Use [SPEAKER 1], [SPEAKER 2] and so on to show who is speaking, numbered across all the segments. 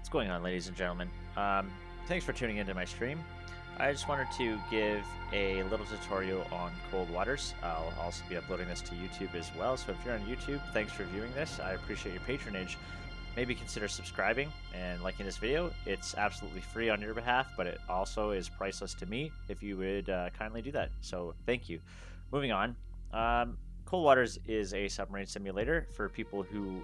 [SPEAKER 1] What's going on, ladies and gentlemen? Thanks for tuning into my stream. I just wanted to give a little tutorial on cold waters. I'll also be uploading this to YouTube as well, so if you're on YouTube, thanks for viewing this. I appreciate your patronage. Maybe consider subscribing and liking this video. It's absolutely free on your behalf, but it also is priceless to me if you would kindly do that. So thank you. Moving on. Cold Waters is a submarine simulator for people who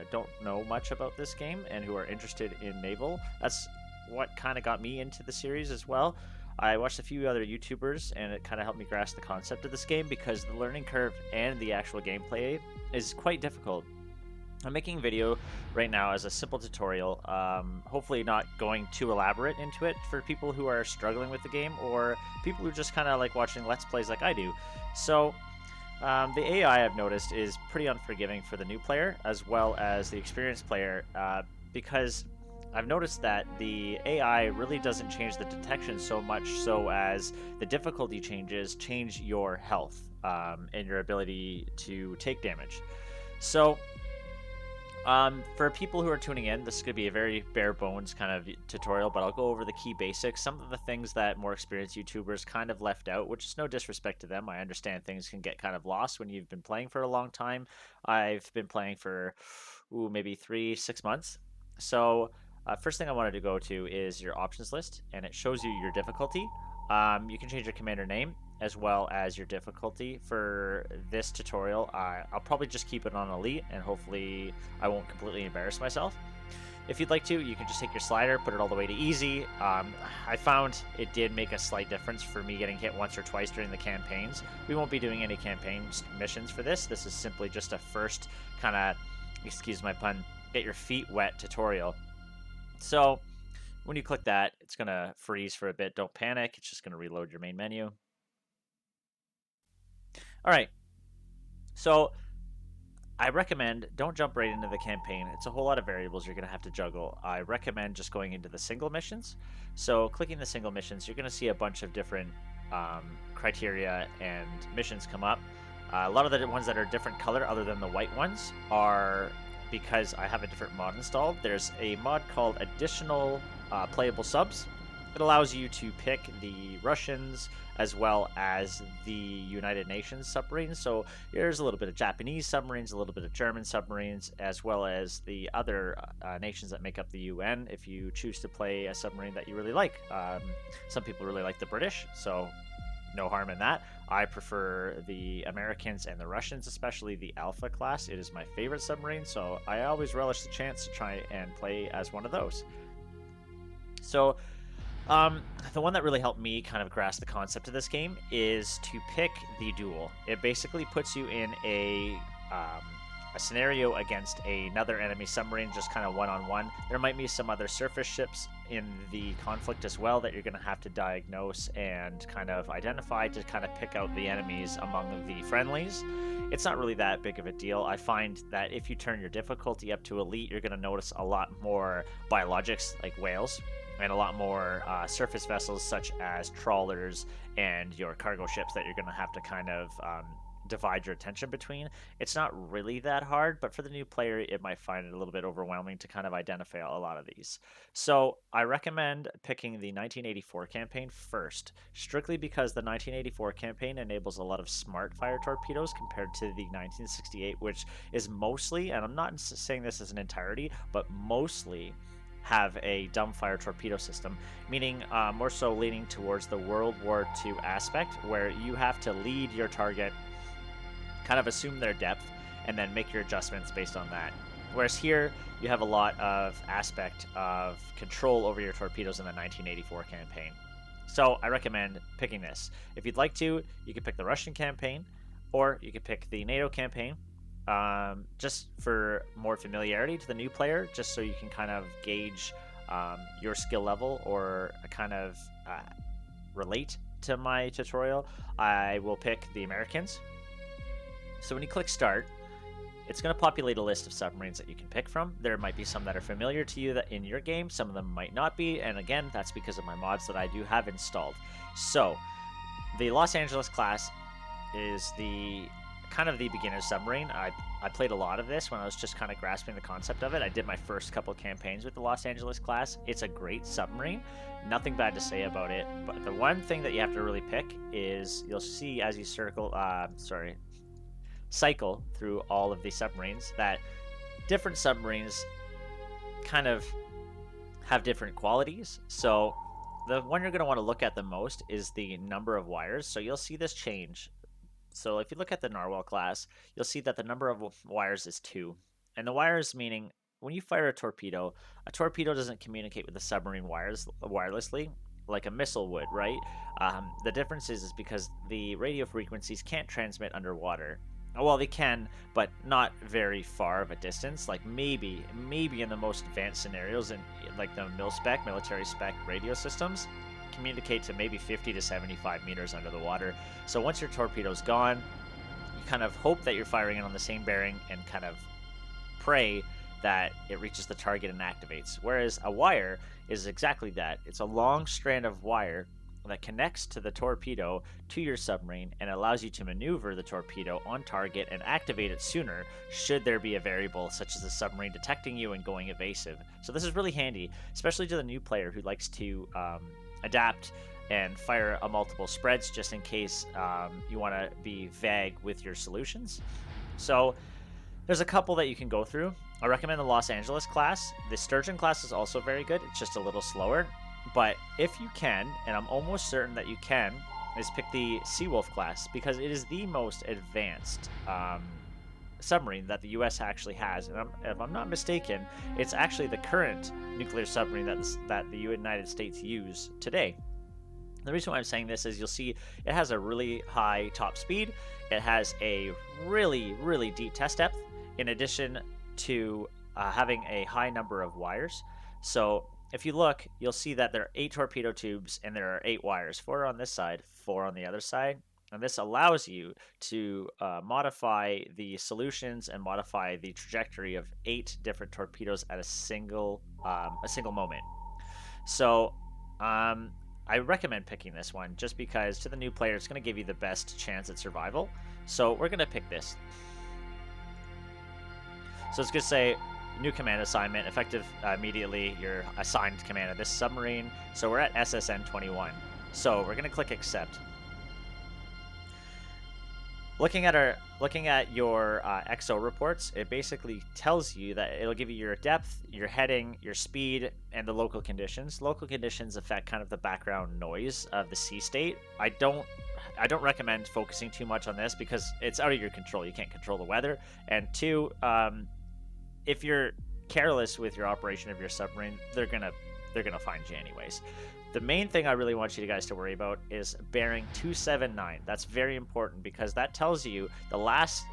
[SPEAKER 1] don't know much about this game and who are interested in naval. That's what kind of got me into the series as well. I watched a few other YouTubers and it kind of helped me grasp the concept of this game because the learning curve and the actual gameplay is quite difficult. I'm making a video right now as a simple tutorial, hopefully not going too elaborate into it for people who are struggling with the game or people who just kind of like watching Let's Plays like I do. So the AI I've noticed is pretty unforgiving for the new player as well as the experienced player because I've noticed that the AI really doesn't change the detection so much so as the difficulty changes change your health and your ability to take damage. So for people who are tuning in, this could be a very bare bones kind of tutorial, but I'll go over the key basics, some of the things that more experienced YouTubers kind of left out, which is no disrespect to them. I understand things can get kind of lost when you've been playing for a long time. I've been playing for maybe 3-6 months. So first thing I wanted to go to is your options list, and it shows you your difficulty. You can change your commander name as well as your difficulty. For this tutorial, I'll probably just keep it on elite and hopefully I won't completely embarrass myself. If you'd like to, you can just take your slider, put it all the way to easy. I found it did make a slight difference for me getting hit once or twice during the campaigns. We won't be doing any campaign missions for this. This is simply just a first kind of, excuse my pun, get your feet wet tutorial. So when you click that, it's going to freeze for a bit. Don't panic. It's just going to reload your main menu. All right. So I recommend don't jump right into the campaign. It's a whole lot of variables you're going to have to juggle. I recommend just going into the single missions. So clicking the single missions, you're going to see a bunch of different criteria and missions come up. A lot of the ones that are different color other than the white ones are because I have a different mod installed. There's a mod called Additional Playable Subs. It allows you to pick the Russians as well as the United Nations submarines. So there's a little bit of Japanese submarines, a little bit of German submarines, as well as the other nations that make up the UN if you choose to play a submarine that you really like. Some people really like the British, so no harm in that. I prefer the Americans and the Russians, especially the Alpha class. It is my favorite submarine, so I always relish the chance to try and play as one of those. So the one that really helped me kind of grasp the concept of this game is to pick the duel. It basically puts you in a scenario against another enemy submarine, just kind of one-on-one. There might be some other surface ships in the conflict as well that you're going to have to diagnose and kind of identify to kind of pick out the enemies among the friendlies. It's not really that big of a deal. I find that if you turn your difficulty up to elite, you're going to notice a lot more biologics like whales and a lot more surface vessels such as trawlers and your cargo ships that you're going to have to kind of divide your attention between. It's not really that hard, but for the new player, it might find it a little bit overwhelming to kind of identify a lot of these. So I recommend picking the 1984 campaign first, strictly because the 1984 campaign enables a lot of smart fire torpedoes compared to the 1968, which is mostly, and I'm not saying this as an entirety, but mostly have a dumb fire torpedo system, meaning more so leaning towards the World War II aspect, where you have to lead your target, kind of assume their depth, and then make your adjustments based on that. Whereas here, you have a lot of aspect of control over your torpedoes in the 1984 campaign. So I recommend picking this. If you'd like to, you could pick the Russian campaign, or you could pick the NATO campaign, just for more familiarity to the new player, just so you can kind of gauge your skill level or kind of relate to my tutorial. I will pick the Americans. So when you click start, it's going to populate a list of submarines that you can pick from. There might be some that are familiar to you that in your game, some of them might not be, and again, that's because of my mods that I do have installed. So the Los Angeles class is the kind of the beginner submarine. I played a lot of this when I was just kind of grasping the concept of it. I did my first couple campaigns with the Los Angeles class. It's a great submarine. Nothing bad to say about it. But the one thing that you have to really pick is you'll see as you cycle through all of these submarines that different submarines kind of have different qualities. So the one you're going to want to look at the most is the number of wires. So you'll see this change. So if you look at the Narwhal class, you'll see that the number of wires is 2. And the wires meaning when you fire a torpedo doesn't communicate with the submarine wirelessly like a missile would, right? The difference is because the radio frequencies can't transmit underwater. Well, they can, but not very far of a distance. Like maybe in the most advanced scenarios, in like the military spec radio systems, communicate to maybe 50 to 75 meters under the water. So once your torpedo's gone, you kind of hope that you're firing it on the same bearing and kind of pray that it reaches the target and activates. Whereas a wire is exactly that. It's a long strand of wire that connects to the torpedo to your submarine and allows you to maneuver the torpedo on target and activate it sooner should there be a variable such as the submarine detecting you and going evasive. So this is really handy, especially to the new player who likes to adapt and fire a multiple spreads just in case you want to be vague with your solutions. So there's a couple that you can go through. I recommend the Los Angeles class. The Sturgeon class is also very good. It's just a little slower. But if you can, and I'm almost certain that you can, is pick the Seawolf class because it is the most advanced submarine that the U.S. actually has. And if I'm not mistaken, it's actually the current nuclear submarine that the United States use today. The reason why I'm saying this is you'll see it has a really high top speed. It has a really, really deep test depth in addition to having a high number of wires. So if you look, you'll see that there are 8 torpedo tubes and there are 8 wires, 4 on this side, 4 on the other side. And this allows you to modify the solutions and modify the trajectory of 8 different torpedoes at a single moment. So I recommend picking this one just because to the new player, it's going to give you the best chance at survival. So we're going to pick this. So it's going to say new command assignment, effective immediately. You're assigned command of this submarine. So we're at SSN 21. So we're going to click accept. Looking at your XO reports, it basically tells you that it'll give you your depth, your heading, your speed, and the local conditions. Local conditions affect kind of the background noise of the sea state. I don't recommend focusing too much on this because it's out of your control. You can't control the weather. And 2, if you're careless with your operation of your submarine, they're gonna find you anyways. The main thing I really want you guys to worry about is bearing 279. That's very important because that tells you the last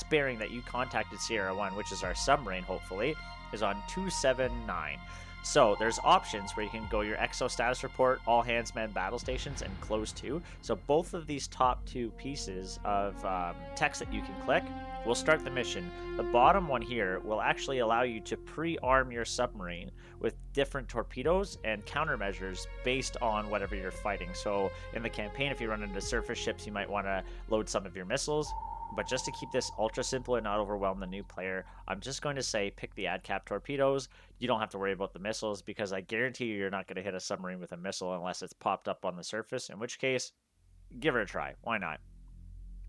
[SPEAKER 1] bearing that you contacted Sierra 1, which is our submarine, hopefully, is on 279. So there's options where you can go your XO status report, all hands manned battle stations, and close to. So both of these top 2 pieces of text that you can click will start the mission. The bottom one here will actually allow you to pre-arm your submarine with different torpedoes and countermeasures based on whatever you're fighting. So in the campaign, if you run into surface ships, you might want to load some of your missiles. But just to keep this ultra simple and not overwhelm the new player, I'm just going to say pick the AdCap torpedoes. You don't have to worry about the missiles because I guarantee you're not going to hit a submarine with a missile unless it's popped up on the surface, in which case, give it a try. Why not?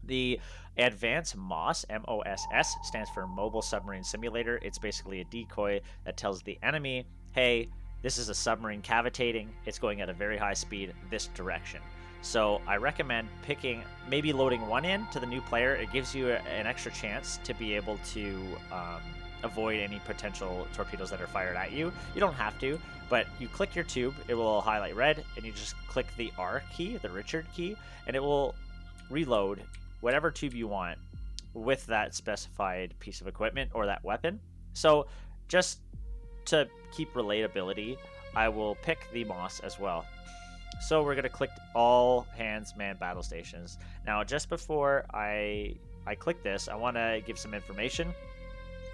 [SPEAKER 1] The Advanced MOSS, M-O-S-S, stands for Mobile Submarine Simulator. It's basically a decoy that tells the enemy, hey, this is a submarine cavitating. It's going at a very high speed this direction. So I recommend picking, maybe loading one in to the new player. It gives you an extra chance to be able to avoid any potential torpedoes that are fired at you. You don't have to, but you click your tube, it will highlight red, and you just click the R key, the Richard key, and it will reload whatever tube you want with that specified piece of equipment or that weapon. So just to keep relatability, I will pick the MOSS as well. So we're going to click all hands manned battle stations. Now, just before I click this, I want to give some information.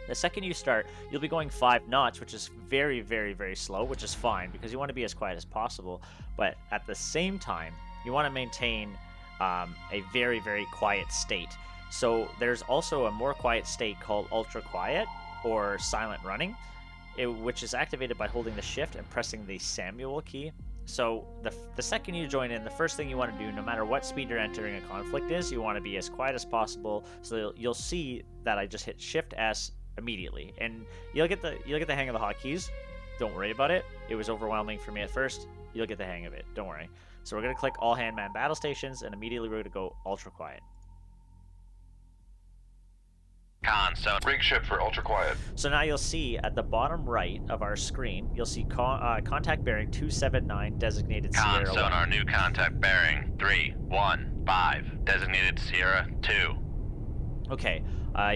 [SPEAKER 1] The second you start, you'll be going 5 knots, which is very, very, very slow, which is fine because you want to be as quiet as possible. But at the same time, you want to maintain a very, very quiet state. So there's also a more quiet state called ultra quiet or silent running, which is activated by holding the shift and pressing the Samuel key. So the second you join in, the first thing you want to do, no matter what speed you're entering a conflict is, you want to be as quiet as possible. So you'll see that I just hit Shift S immediately, and you'll get the hang of the hotkeys. Don't worry about it. It was overwhelming for me at first. You'll get the hang of it. Don't worry. So we're gonna click all hand-man battle stations, and immediately we're gonna go ultra quiet.
[SPEAKER 2] So
[SPEAKER 3] Rig shift for ultra quiet.
[SPEAKER 1] So now you'll see at the bottom right of our screen, you'll see contact bearing 279 designated Sierra 1.
[SPEAKER 2] sonar, new contact bearing 315, designated Sierra 2.
[SPEAKER 1] Okay,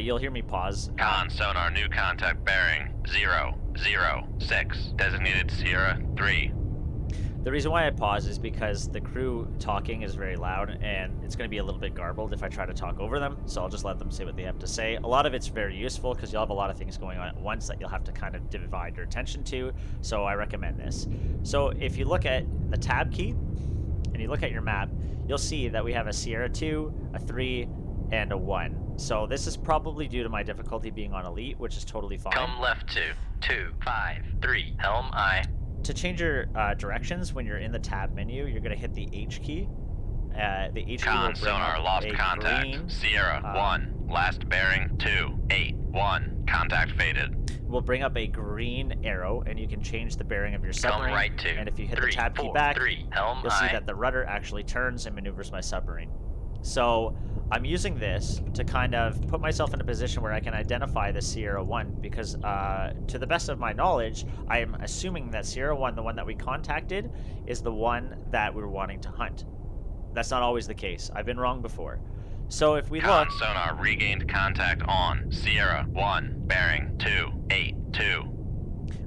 [SPEAKER 1] you'll hear me pause.
[SPEAKER 2] Sonar, new contact bearing 006, designated Sierra 3.
[SPEAKER 1] The reason why I pause is because the crew talking is very loud, and it's going to be a little bit garbled if I try to talk over them, so I'll just let them say what they have to say. A lot of it's very useful because you'll have a lot of things going on at once that you'll have to kind of divide your attention to, so I recommend this. So if you look at the tab key, and you look at your map, you'll see that we have a Sierra 2, a 3, and a 1. So this is probably due to my difficulty being on Elite, which is totally fine.
[SPEAKER 2] Come left 253, helm I.
[SPEAKER 1] To change your directions when you're in the tab menu, you're going to hit the H key. The H key will bring
[SPEAKER 2] sonar,
[SPEAKER 1] up
[SPEAKER 2] lost
[SPEAKER 1] a
[SPEAKER 2] contact.
[SPEAKER 1] green,
[SPEAKER 2] Sierra 1, last bearing 281, contact faded.
[SPEAKER 1] will bring up a green arrow, and you can change the bearing of your submarine.
[SPEAKER 2] Come right 2.
[SPEAKER 1] And if you hit the tab key back,
[SPEAKER 2] 3, helm
[SPEAKER 1] you'll see
[SPEAKER 2] I.
[SPEAKER 1] that the rudder actually turns and maneuvers my submarine. So I'm using this to kind of put myself in a position where I can identify the Sierra 1 because to the best of my knowledge, I am assuming that Sierra 1, the one that we contacted, is the one that we're wanting to hunt. That's not always the case. I've been wrong before. So if we look...
[SPEAKER 2] sonar, regained contact on Sierra 1, bearing 282.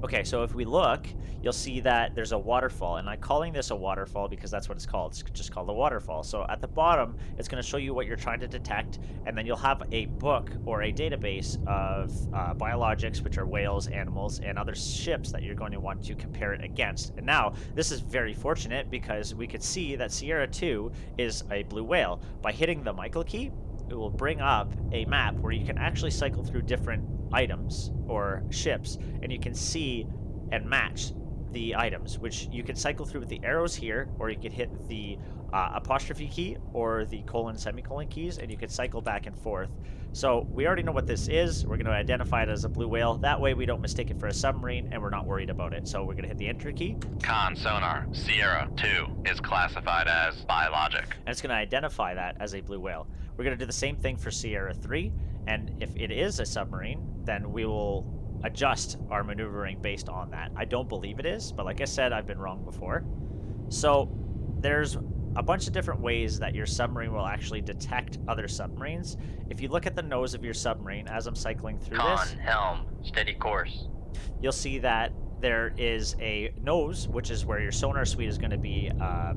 [SPEAKER 1] Okay, so if we look, you'll see that there's a waterfall, and I'm calling this a waterfall because that's what it's called. It's just called a waterfall. So at the bottom, it's going to show you what you're trying to detect, and then you'll have a book or a database of biologics, which are whales, animals, and other ships that you're going to want to compare it against. And now, this is very fortunate because we could see that Sierra 2 is a blue whale. By hitting the Michael key, it will bring up a map where you can actually cycle through different items or ships, and you can see and match the items, which you can cycle through with the arrows here, or you could hit the apostrophe key or the colon semicolon keys, and you can cycle back and forth. So we already know what this is. We're going to identify it as a blue whale. That way we don't mistake it for a submarine, and we're not worried about it. So we're going to hit the enter key.
[SPEAKER 2] Sonar, Sierra 2 is classified as biologic.
[SPEAKER 1] And it's going to identify that as a blue whale. We're going to do the same thing for Sierra 3, and if it is a submarine, then we will adjust our maneuvering based on that. I don't believe it is, but like I said, I've been wrong before. So there's a bunch of different ways that your submarine will actually detect other submarines. If you look at the nose of your submarine as I'm cycling through this,
[SPEAKER 2] helm, steady course.
[SPEAKER 1] you'll see that there is a nose, which is where your sonar suite is going to be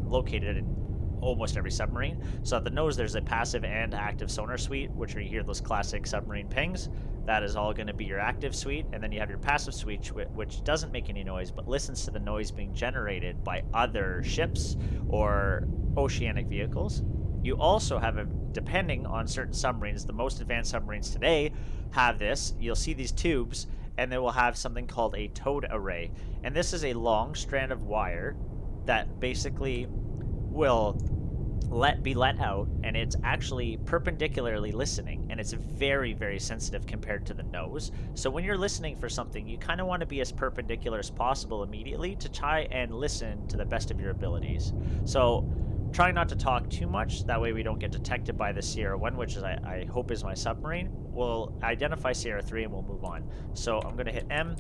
[SPEAKER 1] located in almost every submarine. So at the nose, there's a passive and active sonar suite, which are, you hear those classic submarine pings. That is all going to be your active suite. And then you have your passive suite, which doesn't make any noise, but listens to the noise being generated by other ships or oceanic vehicles. You also have, depending on certain submarines, the most advanced submarines today have this. You'll see these tubes, and they will have something called a towed array. And this is a long strand of wire that basically will be let out, and it's actually perpendicularly listening, and it's very, very sensitive compared to the nose. So when you're listening for something, you kind of want to be as perpendicular as possible immediately to try and listen to the best of your abilities. So try not to talk too much, that way we don't get detected by the Sierra 1, which is I hope is my submarine. We'll identify Sierra 3 and we'll move on. So I'm going to hit M,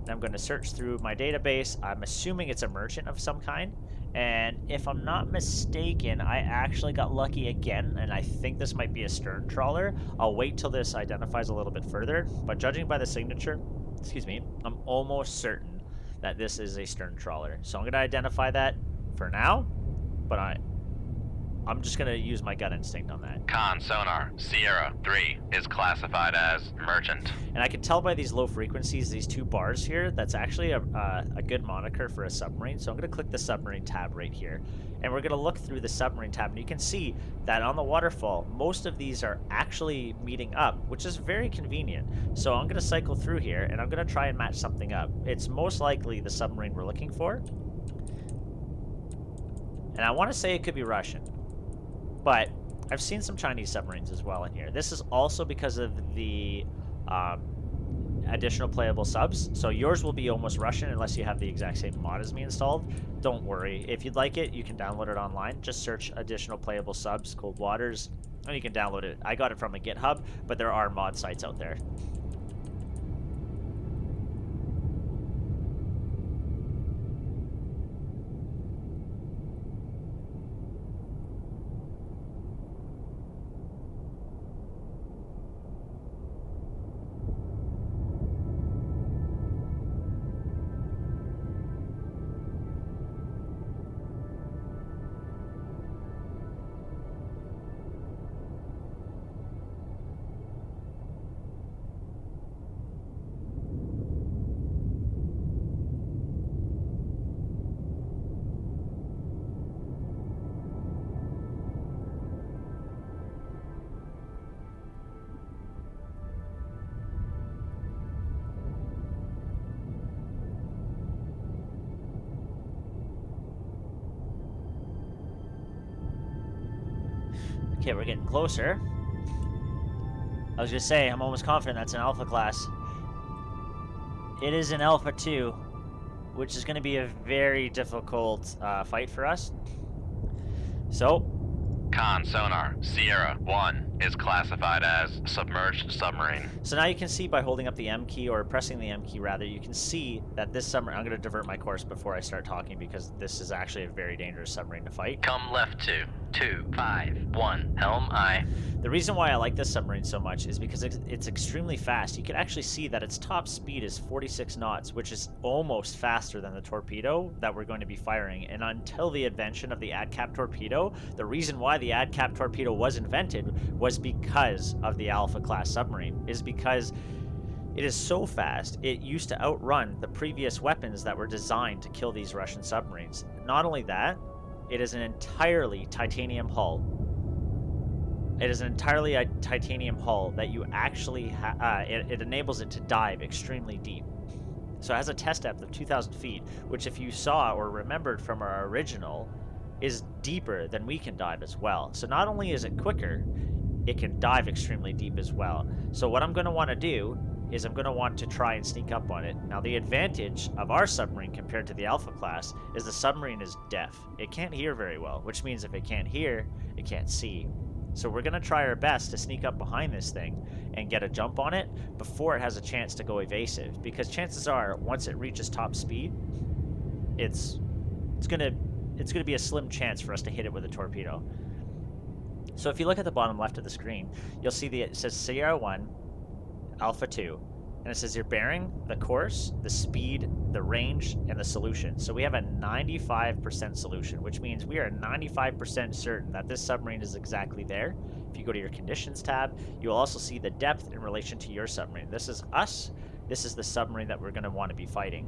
[SPEAKER 1] and I'm going to search through my database. I'm assuming it's a merchant of some kind. And if I'm not mistaken, I actually got lucky again, and I think this might be a stern trawler. I'll wait till this identifies a little bit further, but judging by the signature, excuse me, I'm almost certain that this is a stern trawler. So I'm going to identify that for now, but I'm just gonna use my gut instinct on that.
[SPEAKER 2] Con sonar, Sierra 3 is classified as merchant.
[SPEAKER 1] And I can tell by these low frequencies, these two bars here, that's actually a good moniker for a submarine. So I'm going to click the submarine tab right here. And we're going to look through the submarine tab. And you can see that on the waterfall, most of these are actually meeting up, which is very convenient. So I'm going to cycle through here, and I'm going to try and match something up. It's most likely the submarine we're looking for. And I want to say it could be Russian. But I've seen some Chinese submarines as well in here. This is also because of the additional playable subs. So yours will be almost Russian unless you have the exact same mod as me installed. Don't worry. If you'd like it, you can download it online. Just search additional playable subs, Cold Waters, and you can download it. I got it from a GitHub, but there are mod sites out there. Okay, we're getting closer. I was gonna say, I'm almost confident that's an Alpha class. It is an Alpha 2, which is gonna be a very difficult fight for us. So,
[SPEAKER 2] Con sonar, Sierra 1 is classified as submerged submarine.
[SPEAKER 1] So now you can see by holding up the M key, or pressing the M key rather, you can see that this submarine, I'm going to divert my course before I start talking because this is actually a very dangerous submarine to fight.
[SPEAKER 2] Come left 2, 2, 5, 1, helm aye.
[SPEAKER 1] The reason why I like this submarine so much is because it's extremely fast. You can actually see that its top speed is 46 knots, which is almost faster than the torpedo that we're going to be firing. And until the invention of the AdCap torpedo, the reason why the AdCap torpedo was invented was because of the Alpha class submarine, is because it is so fast, it used to outrun the previous weapons that were designed to kill these Russian submarines. Not only that, it is an entirely titanium hull. It is an entirely titanium hull that you actually, it enables it to dive extremely deep. So it has a test depth of 2,000 feet, which if you saw or remembered from our original, is deeper than we can dive as well. So not only is it quicker, it can dive extremely deep as well. So what I'm going to want to do is I'm going to want to try and sneak up on it. Now the advantage of our submarine compared to the Alpha class is the submarine is deaf. It can't hear very well, which means if it can't hear, it can't see. So we're going to try our best to sneak up behind this thing and get a jump on it before it has a chance to go evasive, because chances are once it reaches top speed, it's going to be a slim chance for us to hit it with a torpedo. So if you look at the bottom left of the screen, you'll see it says Sierra 1, Alpha 2, and it says your bearing, the course, the speed, the range, and the solution. So we have a 95% solution, which means we are 95% certain that this submarine is exactly there. If you go to your conditions tab, you'll also see the depth in relation to your submarine. This is us. This is the submarine that we're going to want to be fighting.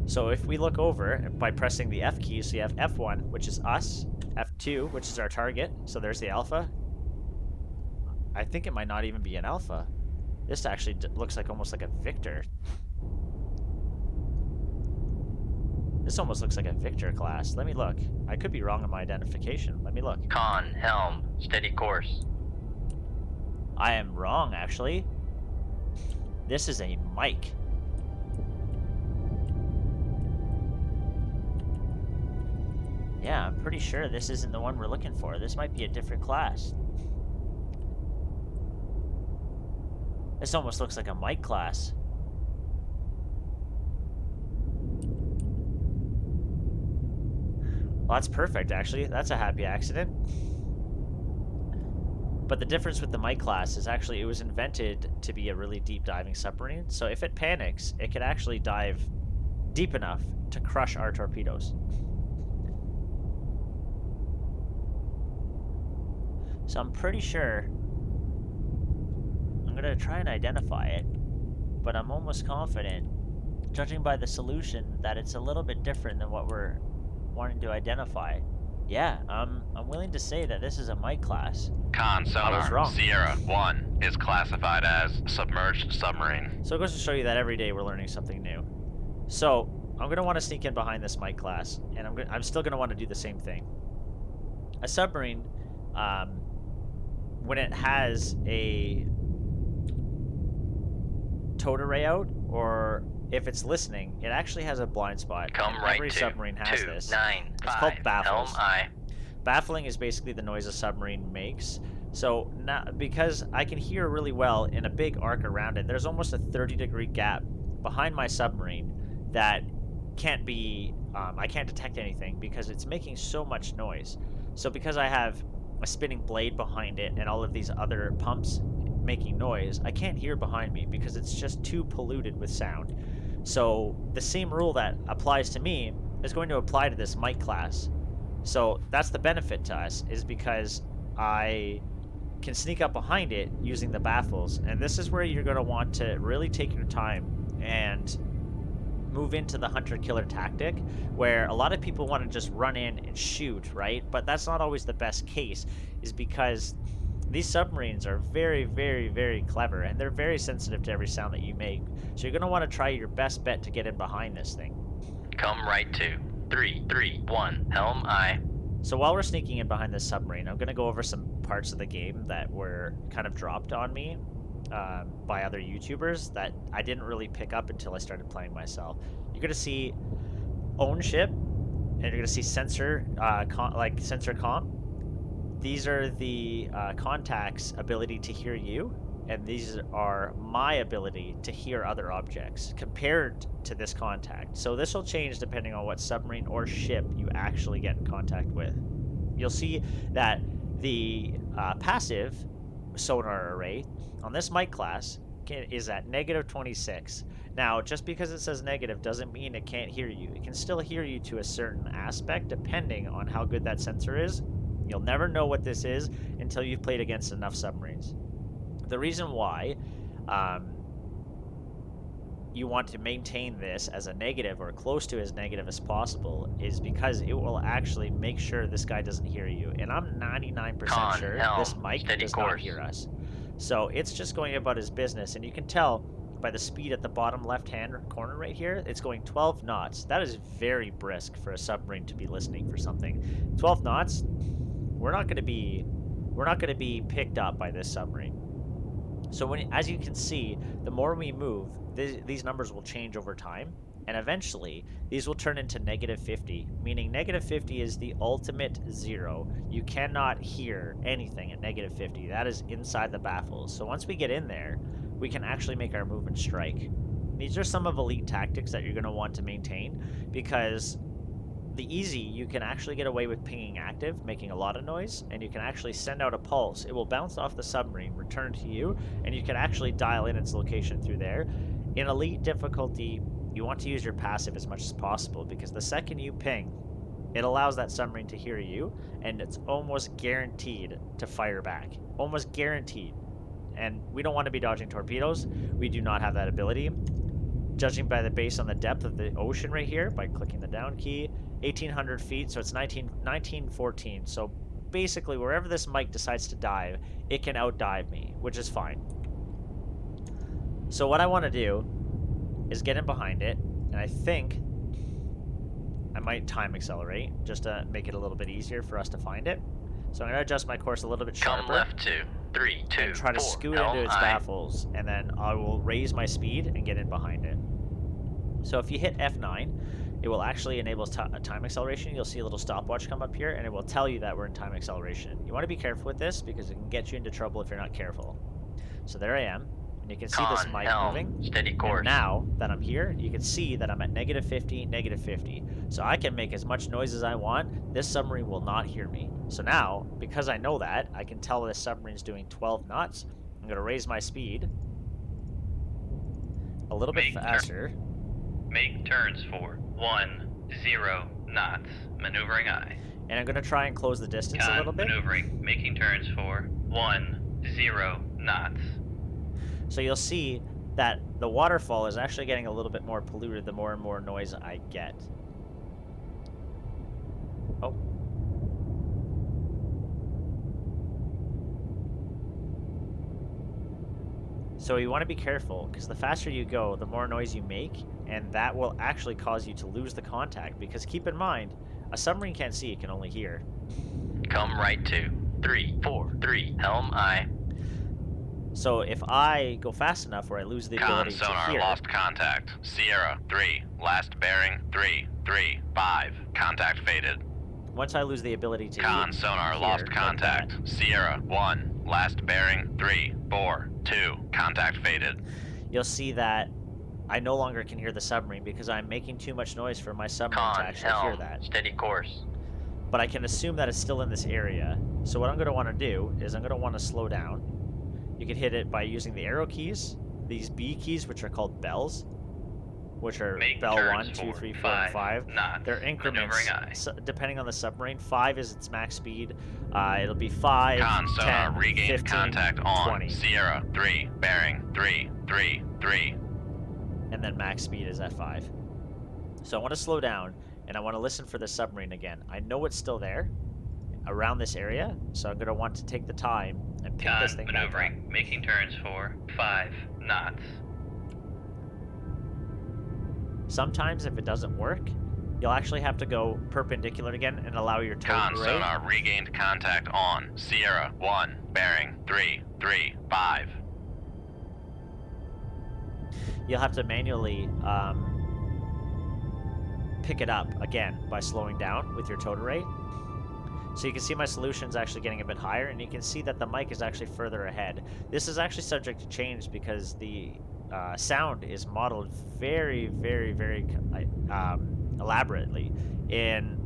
[SPEAKER 1] So if we look over by pressing the F key, so you have F1, which is us, F2, which is our target. So there's the Alpha. I think it might not even be an Alpha. This actually looks like almost like a Victor. This almost looks like a Victor class. Let me look. I could be wrong on my identification. Let me look.
[SPEAKER 2] Con, helm, steady course.
[SPEAKER 1] I am wrong, actually. This is a Mike. Yeah, I'm pretty sure this isn't the one we're looking for. This might be a different class. This almost looks like a Mike class. Well, that's perfect, actually. That's a happy accident. But the difference with the Mike class is actually it was invented to be a really deep diving submarine. So if it panics, it could actually dive deep enough to crush our torpedoes. So I'm pretty sure I'm gonna try and identify it, but I'm almost confident, judging by the solution, that it's a little bit different than what we're wanting to identify. Yeah, I'm willing to say that this is a mic class.
[SPEAKER 2] Con
[SPEAKER 1] I was
[SPEAKER 2] sonar,
[SPEAKER 1] wrong.
[SPEAKER 2] Sierra 1 is classified as submerged submarine.
[SPEAKER 1] So it goes to show you that every day we're learning something new. So I'm gonna want to sneak in behind this mic class, and I'm still gonna want to do the same thing. A submarine, um, when it has a towed array out, or if it's listening, it actually has a blind spot.
[SPEAKER 2] Come
[SPEAKER 1] And
[SPEAKER 2] right
[SPEAKER 1] every
[SPEAKER 2] to
[SPEAKER 1] submarine has
[SPEAKER 2] two,
[SPEAKER 1] this.
[SPEAKER 2] nine,
[SPEAKER 1] It's called
[SPEAKER 2] five, Helm
[SPEAKER 1] baffles.
[SPEAKER 2] I.
[SPEAKER 1] Baffling is basically the noise a submarine makes. So now, because I can hear really well in a big arc around it, there's almost a 30-degree gap behind my submarine that can't be, I can't detect anything because it's making so much noise. So because I have a spinning blade behind it and all of these other pumps making noise, I can't hear behind me because it's just too polluted with sound. So the same rule that applies to me is going to apply to this mic class. So that's the benefit to us, is because I can sneak up behind it using the baffles. And this is where you're going to want to really take your time and move into the hunter killer tactic, where a lot of people want to just run in and shoot, right? But that's not always the best case, is because these submarines are very, very, very clever, and they're very sensitive to every sound that you make. So you're going to want to try your best bet to get in behind this thing.
[SPEAKER 2] Come right to 331, Helm I.
[SPEAKER 1] So while we're sneaking in behind this submarine, I'm going to go over some parts of the game that were kind of dropped on me by other YouTubers that I didn't really pick up until I started playing myself. You're going to see own ship, and you're going to see sensor, sensor comp. These are the contact's ability to hear you, and these are my ability to hear other objects compared to this contact. So this will change depending on what submarine or ship you actually get in contact with. You'll see that the passive sonar array on this mic class is at negative 26. Now, just because it says negative doesn't mean it can't hear you. It can still hear you to a certain aspect depending on how good that sensor is. You'll never know what this is until you've played against enough submarines. The reason why you want to maintain this as a negative or close to as negative as possible is because it will actually make sure this guy doesn't hear you. And I'm 99% sure this mic does not hear us. So it's just going about his business. And you can tell by the speed at the bottom left-hand corner right here, it's going 12 knots. That is very brisk for a submarine to be listening for something. 12 knots, we're not going to be picked up by this submarine. So as you can see, the more we move, these numbers will change over time, and eventually these will turn into negative 50, meaning negative 50 is the ultimate zero. You cannot hear anything at negative 50. That is inside the baffles. So once we get in there, we can actually make our move and strike. These are some of elite tactics that you're going to want to maintain, because the easy, you can actually get away with pinging active, making a lot of noise, and you can actually send out a pulse. It will bounce off the submarine, return to you, and you can actually dial in its location through there. In elite difficulty, you want to use your passive as much as possible, because the second you ping, it allows that submarine to hear you, and it's almost guaranteed to fire back. Almost guaranteed. And we don't want to be dodging torpedoes. We do not have that ability. Judging by the base on the depth of the ocean right here, by clicking the down key, 1,800 feet, so it's 1914. So basically, wherever this mic decides to dive, it can outdive me, which is fine. So what I want to do is get in behind it, and I think I might time accelerate, just to make it a little bit easier for us to find it. So I'm going to adjust my course a little bit sharper.
[SPEAKER 2] Come left to 3, 2,
[SPEAKER 1] and try to
[SPEAKER 2] 4,
[SPEAKER 1] scoot
[SPEAKER 2] Helm
[SPEAKER 1] into its
[SPEAKER 2] I.
[SPEAKER 1] baffles, and then I will raise my speed and get in behind it. So if you hit F9, it will actually enable time acceleration. You'll see a little stopwatch come up here, and it will tell you that we're in time acceleration. You want to be careful with this because it can get you into trouble if you're not careful. So there I am, and you can see this mic moving.
[SPEAKER 2] Steady course.
[SPEAKER 1] And now that I'm here, you can see that I'm at negative 50, negative 50. So I can make as much noise as I want. This submarine will not hear me. So now, because I know that, I can tell this submarine's doing 12 knots. I'm going to raise my speed a little bit faster.
[SPEAKER 2] Make turns for 10 knots. Maneuvering I.
[SPEAKER 1] And I'm going to try and close the distance a little bit.
[SPEAKER 2] Maneuvering, making turns for 10 knots.
[SPEAKER 1] So you'll see that the waterfall is actually getting a little bit more polluted the more and more noise I get. Oh. So you want to be careful, because the faster you go, the more noise you make, and that will actually cause you to lose the contact, because keep in mind, a submarine can't see, it can only hear.
[SPEAKER 2] Come right to 343, helm aye.
[SPEAKER 1] So if I go fast enough where I lose the
[SPEAKER 2] Con
[SPEAKER 1] ability to
[SPEAKER 2] sonar
[SPEAKER 1] hear...
[SPEAKER 2] lost contact. Sierra 3, last bearing 335. Contact faded.
[SPEAKER 1] Once I lose the ability to
[SPEAKER 2] Con sonar lost contact.
[SPEAKER 1] like
[SPEAKER 2] Sierra 1, last bearing 342. Contact faded.
[SPEAKER 1] you'll see that I no longer can hear the submarine because I'm making too much noise for my submarine to actually hear that.
[SPEAKER 2] Steady course.
[SPEAKER 1] But I can assume that it's still in this area. So what I'm going to want to do is I'm going to want to slow down. You can hit it by using the arrow keys, these B keys, which are called bells, which are bell 1, 2, 3, 4, and 5. They're increments, depending on the submarine. 5 is its max speed. It'll be 5,
[SPEAKER 2] Con sonar
[SPEAKER 1] 10,
[SPEAKER 2] regained
[SPEAKER 1] 15,
[SPEAKER 2] contact on
[SPEAKER 1] 20.
[SPEAKER 2] Sierra 3, bearing 333.
[SPEAKER 1] And then max speed is at 5. So I want to slow down, and I want to listen for the submarine again. I know it's still there, around this area, so I'm going to want to take the time and pick this thing back up.
[SPEAKER 2] Making turns for 5 knots.
[SPEAKER 1] Sometimes if it doesn't work, you'll actually have to go perpendicular again and allow your
[SPEAKER 2] Con
[SPEAKER 1] turret
[SPEAKER 2] sonar regained contact on Sierra 1, bearing 335.
[SPEAKER 1] You'll have to manually pick it up again by slowing down with your total rate. So you can see my solution's actually getting a bit higher, and you can see that the mic is actually further ahead. This is actually subject to change because the sound is modeled very, very, very elaborately in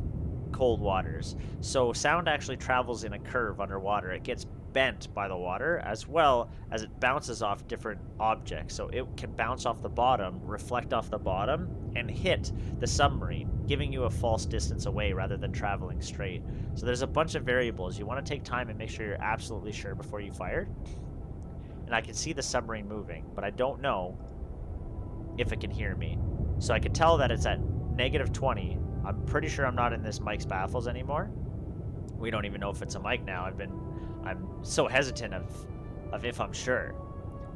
[SPEAKER 1] cold waters. So sound actually travels in a curve underwater. It gets bent by the water as well as it bounces off different objects. So it can bounce off the bottom, reflect off the bottom, and hit the submarine, giving you a false distance away rather than traveling straight. So there's a bunch of variables. You want to take time and make sure you're absolutely sure before you fire. And I can see the submarine moving, but I don't know if it can hear me. So I can tell that it's at -20. I'm pretty sure I'm not in this mic's baffles anymore. We don't even know if it's a mic now. I'm so hesitant of if I'm sure.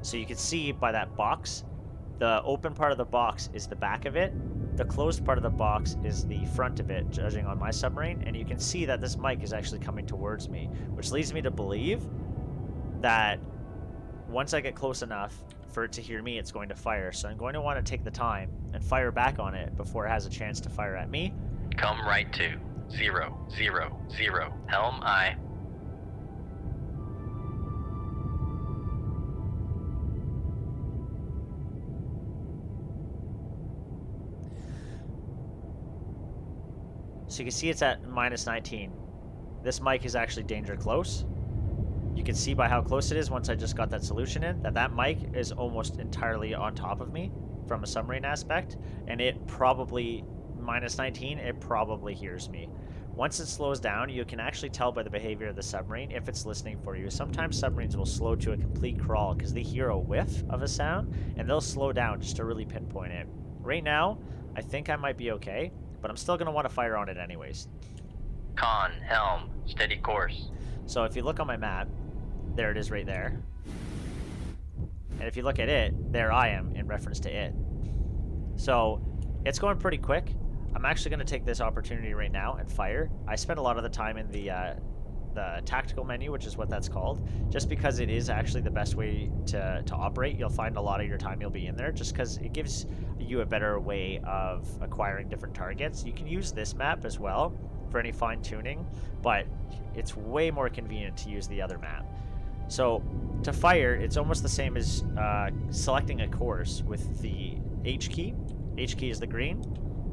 [SPEAKER 1] So you can see by that box, the open part of the box is the back of it. The closed part of the box is the front of it, judging on my submarine. And you can see that this mic is actually coming towards me, which leads me to believe that once I get close enough for it to hear me, it's going to fire. So I'm going to want to take the time and fire back on it before it has a chance to fire at me.
[SPEAKER 2] Come right to 000, helm aye.
[SPEAKER 1] So you can see it's at -19. This mic is actually danger close. You can see by how close it is once I just got that solution in, that mic is almost entirely on top of me from a submarine aspect, and it probably, -19, it probably hears me. Once it slows down, you can actually tell by the behavior of the submarine if it's listening for you. Sometimes submarines will slow to a complete crawl because they hear a whiff of a sound, and they'll slow down just to really pinpoint it. Right now, I think I might be okay, but I'm still going to want to fire on it anyways.
[SPEAKER 2] Con, helm, steady course.
[SPEAKER 1] So if you look on my map, there it is right there. And if you look at it, there I am in reference to it. So it's going pretty quick. I'm actually going to take this opportunity right now and fire. I spent a lot of the time in the tactical menu, which is what that's called, just because it is actually the best way to operate. You'll find a lot of your time you'll be in there just because it gives you a better way of acquiring different targets. You can use this map as well for any fine tuning, but it's way more convenient to use the other map. So to fire, it's almost the same as selecting a course with the H key. H key is the green.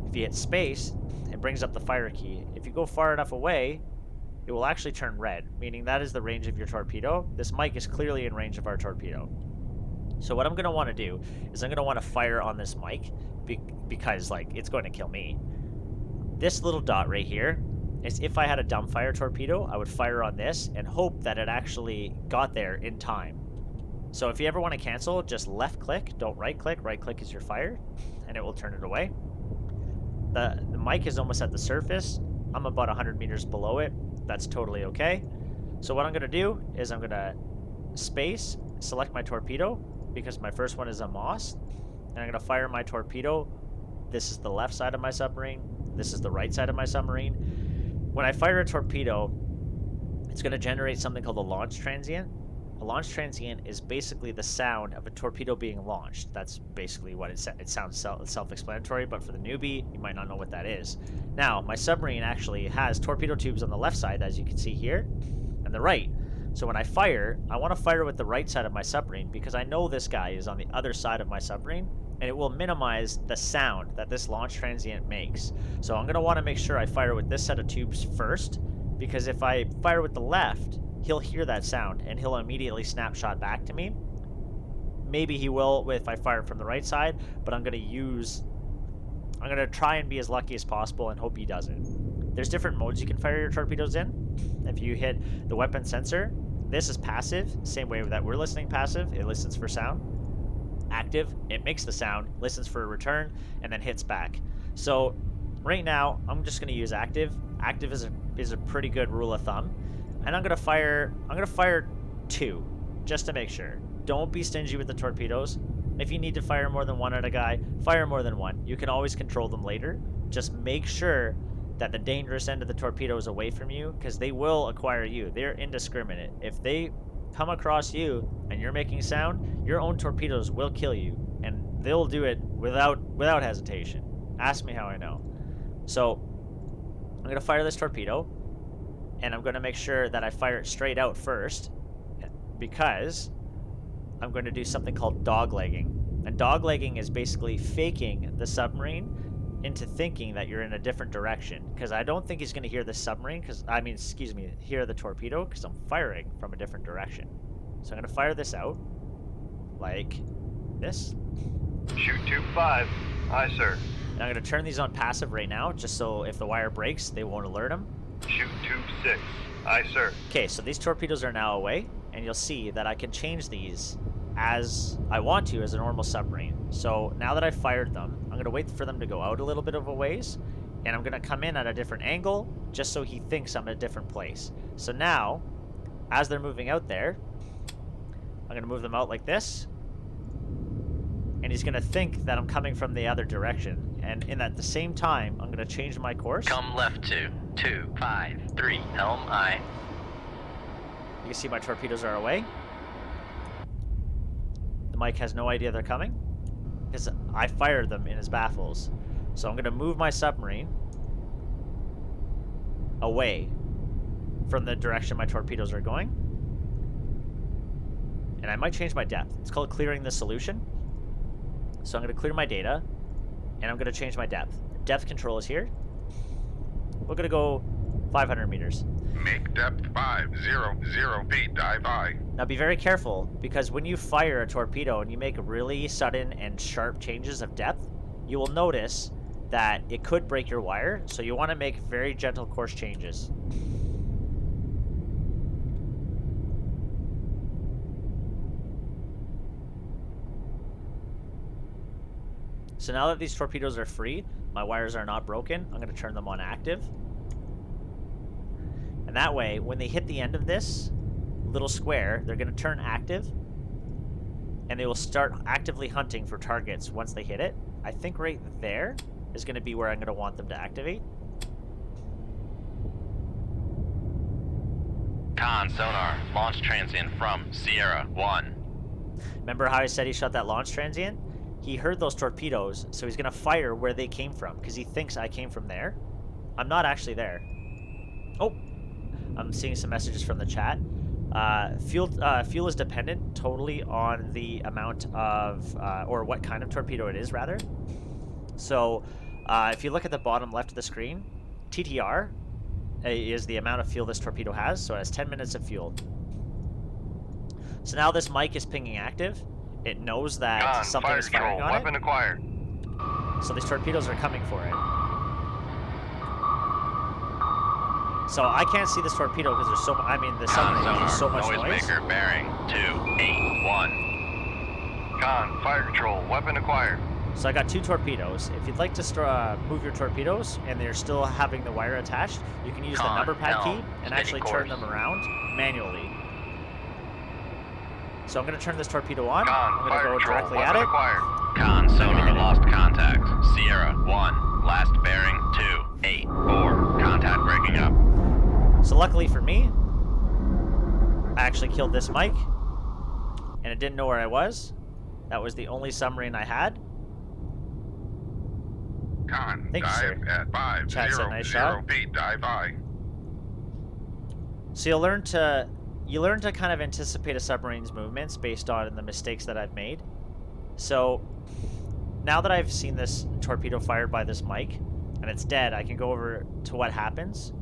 [SPEAKER 1] If you hit space, it brings up the fire key. If you go far enough away, it will actually turn red, meaning that is the range of your torpedo. This mic is clearly in range of our torpedo. So what I'm going to want to do is I'm going to want to fire on this mic because, like, it's going to kill me. This little dot right here is if I had a dumbfire torpedo, I would fire on this and hope that it actually got there in time. So if you ever want to cancel, just left click, don't right click. Right click is your fire, and it will turn it away. The mic is almost at the surface. I'm about 100 meters below it. That's totally okay. So what I'm going to do is I'm going to space, select my torpedo, because my first one is a Moss, and I'm going to fire my torpedo. This is the left side of my submarine. This is the right side of my submarine. When I fire a torpedo, it's going to generate something called a launch transient. A launch transient is basically the sound of a torpedo being launched. That's basically what it sounds self-explanatory, but for the newbie, you might not know what that is. Now, my submarine actually has torpedo tubes on the left side, as you can see here, and the right. So when I fire, I want to fire with the right side of my submarine because I know this guy is on the other side of my submarine, and it will minimize the sound that this launch transient makes. So I'm going to want to make sure I fire with this set of tubes first, because if I fire with the left, he'll hear that sound and he'll immediately snapshot back to me. Maybe he will if I fire from the right side, but I'm going to try and be as lucky as possible and hope he doesn't. There's different modes you can fire your torpedoes in. If you hit the weapon sensor, this is passive, same way that we're listening passive, it listens for sound. Active, it makes the sound, listens for a return, and then hits back. So right now, I'm just going to use active. Active is a pretty good rule of thumb. And I'm going to fire 2, just to make sure. Don't be stingy with the torpedoes. If you need to fire more than one at a guy, fire more than one. You can always control them later. Just make sure that the dangerous end of the torpedo is away from you, because they will acquire you. They're indiscriminate. If they come across you and you're making sound, your own torpedoes will kill you, and they'll do it without hesitation. Ask me how I know. So I'm going to fire this torpedo, and I'm going to make sure that I fire it straight out first, because I'm going to do something called doglegging. And doglegging is basically faking the submarine into thinking that you're in a different direction, because I don't think he's going to hear the submarine, hear the torpedo, because I'm firing from a different direction. So I'm going to fire this out like this.
[SPEAKER 3] Shoot tube 5. Aye, sir.
[SPEAKER 1] And I'm going to turn these on passive right now, just so if the wire breaks, they won't alert him.
[SPEAKER 3] Shoot tube 6. Aye, sir.
[SPEAKER 1] Okay, so these torpedoes are now away, and you'll see that I can change these as I want to as a normal submarine. So now that I've fired them, I'm going to wait for them to go out a little bit of a ways, and I'm going to come in at a different angle just so he thinks I'm at a different place. So now, as they're moving out there, I'm going to move them out like this, and he's going to think that I'm coming from the other direction. And at the same time, I'm going to change my course.
[SPEAKER 2] Come left 2, 5, 3, helm aye.
[SPEAKER 1] You can see my torpedoes are away. The mic has no idea they're coming, because I fired them in his baffles. So I'm going to move my submarine away from the direction my torpedoes are going. And I might change my depth. It's called clearing the solution. So I'm going to clear my data, and I'm going to change my depth. Depth control is here. We're going to go 500 meters.
[SPEAKER 4] Make depth 500 feet, dive high.
[SPEAKER 1] Now be very careful, because when you fire a torpedo and you make really sudden and sharp changes of depth, you will notice that it could break your wire, so you want to make very gentle course changes. So now that these torpedoes are free, my wires are not broken, I'm going to turn them on active. And that way, when they hit the end of this little square, they're going to turn active, and they will start actively hunting for targets once they hit it. I think right there is going to be where I'm going to want them to activate.
[SPEAKER 2] Con sonar, launch transient from Sierra 1.
[SPEAKER 1] Remember how I said he shot that launch transient? He heard those torpedoes, so he's going to fire where they came from, because he thinks I came from there. I'm not actually there. Oh, I'm seeing some messages from the chat. Fuel is dependent totally on the amount of, or what kind of torpedo it is, rather. So, if you look at the bottom left of the screen, TTR is the amount of fuel this torpedo has, so it has 10 minutes of fuel. So now this mic is pinging active. It knows that
[SPEAKER 3] Con,
[SPEAKER 1] something
[SPEAKER 3] fire
[SPEAKER 1] is firing
[SPEAKER 3] control,
[SPEAKER 1] on
[SPEAKER 3] weapon
[SPEAKER 1] it.
[SPEAKER 3] acquired.
[SPEAKER 1] So these torpedoes are coming for it. So I can't see this torpedo because there's so much. I mean, the
[SPEAKER 2] Con
[SPEAKER 1] submarine,
[SPEAKER 2] sonar,
[SPEAKER 1] there's so much noise.
[SPEAKER 2] noisemaker bearing 281.
[SPEAKER 3] Con, fire control, weapon acquired.
[SPEAKER 1] So I got 2 torpedoes. If you'd like to move your torpedoes and they're still having the wire attached, you can use the
[SPEAKER 2] Con,
[SPEAKER 1] number pad
[SPEAKER 2] helm,
[SPEAKER 1] key and
[SPEAKER 2] steady
[SPEAKER 1] actually
[SPEAKER 2] course.
[SPEAKER 1] turn them around manually. So I'm going to turn this torpedo on.
[SPEAKER 3] Con,
[SPEAKER 1] I'm going to
[SPEAKER 3] fire
[SPEAKER 1] go
[SPEAKER 3] control,
[SPEAKER 1] directly
[SPEAKER 3] weapon
[SPEAKER 1] at it.
[SPEAKER 3] acquired.
[SPEAKER 2] Con sonar
[SPEAKER 1] hit it.
[SPEAKER 2] lost contact. Sierra 1, last bearing 284. Contact breaking up.
[SPEAKER 1] So luckily for me, I actually killed this Mike, and it didn't know where I was. That was the only submarine I had.
[SPEAKER 4] Con,
[SPEAKER 1] Thank you,
[SPEAKER 4] dive
[SPEAKER 1] sir.
[SPEAKER 4] at 5
[SPEAKER 1] Chat said
[SPEAKER 4] 0
[SPEAKER 1] nice
[SPEAKER 4] 0
[SPEAKER 1] shot.
[SPEAKER 4] feet, dive high.
[SPEAKER 1] So you learn to kind of anticipate a submarine's movements based on the mistakes that I've made. So now that I've seen this torpedo fired by this Mike, and it's dead, I can go over to what happens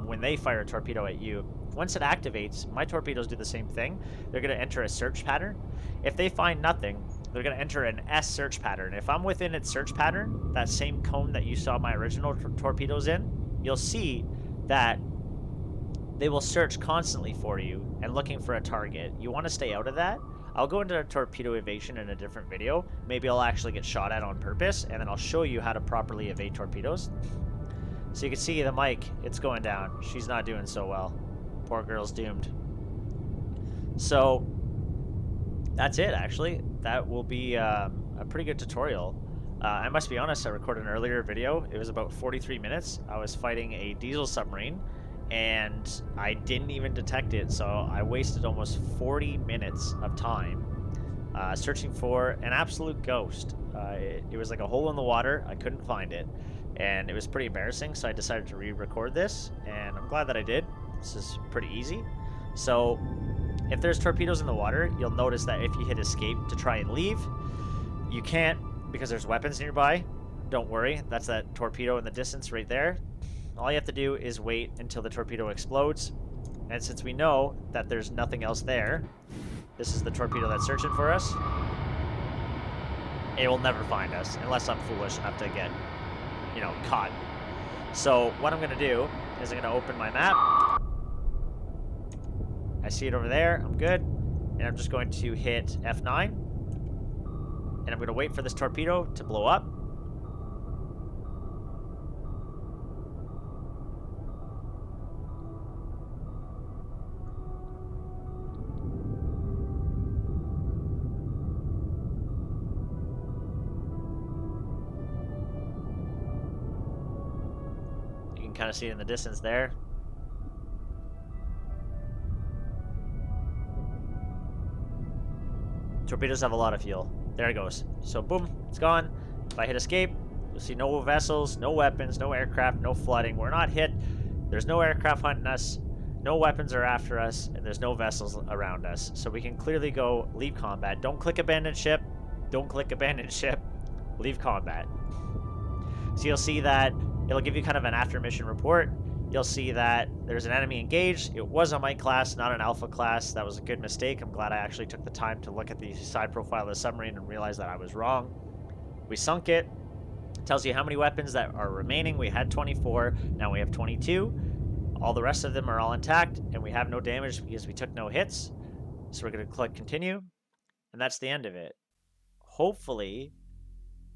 [SPEAKER 1] when they fire a torpedo at you. Once it activates, my torpedoes do the same thing. They're going to enter a search pattern. If they find nothing, they're going to enter an S search pattern. If I'm within its search pattern, that same cone that you saw my original torpedoes in, you'll see that they will search constantly for you and looking for a target. You want to stay out of that. I'll go into torpedo evasion in a different video. Maybe I'll actually get shot at on purpose, and then I'll show you how to properly evade torpedoes. So you can see the Mike, it's going down. She's not doing so well. Poor girl's doomed. So that's it, actually. That will be a pretty good tutorial. I must be honest, I recorded an earlier video. It was about 43 minutes. I was fighting a diesel submarine, and I didn't even detect it, so I wasted almost 40 minutes of time searching for an absolute ghost. It was like a hole in the water. I couldn't find it, and it was pretty embarrassing, so I decided to re-record this, and I'm glad that I did. This is pretty easy. So if there's torpedoes in the water, you'll notice that if you hit escape to try and leave, you can't because there's weapons nearby. Don't worry, that's that torpedo in the distance right there. All you have to do is wait until the torpedo explodes. And since we know that there's nothing else there, this is the torpedo that's searching for us. It will never find us unless I'm foolish enough to get, caught. So what I'm going to do is I'm going to open my map. I see it over there. I'm good. And I'm just going to hit F9. And I'm going to wait for this torpedo to blow up. You can kind of see it in the distance there. Torpedoes have a lot of fuel. There it goes. So boom, it's gone. If I hit escape, you'll see no vessels, no weapons, no aircraft, no flooding. We're not hit. There's no aircraft hunting us. No weapons are after us, and there's no vessels around us. So we can clearly go leave combat. Don't click abandon ship. Don't click abandon ship. Leave combat. So you'll see that it'll give you kind of an after mission report. You'll see that there's an enemy engaged. It was a Mike class, not an Alpha class. That was a good mistake. I'm glad I actually took the time to look at the side profile of the submarine and realize that I was wrong. We sunk it. It tells you how many weapons that are remaining. We had 24. Now we have 22. All the rest of them are all intact, and we have no damage because we took no hits. So we're going to click continue, and that's the end of it. Hopefully,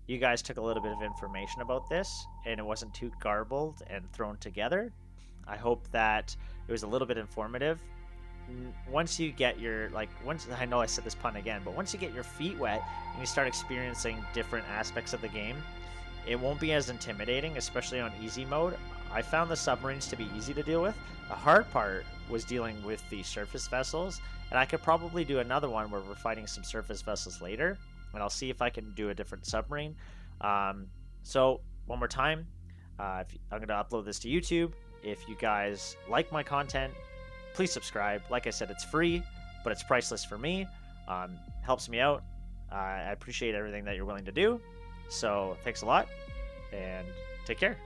[SPEAKER 1] you guys took a little bit of information about this, and it wasn't too garbled and thrown together. I hope that it was a little bit informative. Once you get your, I know I said this pun again, but once you get your feet wet and you start experiencing different aspects of the game, it won't be as intimidating, especially on easy mode. I found the submarines to be easy to deal with. The hard part was dealing with the surface vessels, and I could probably do another one where we're fighting some surface vessels later, and I'll see if I can do a different submarine. So one more time, I'm going to upload this to YouTube. If you guys like my content, please subscribe. Like I said, it's free, but it's priceless for me. Helps me out. I appreciate everything that you're willing to do. So thanks a lot, and take care.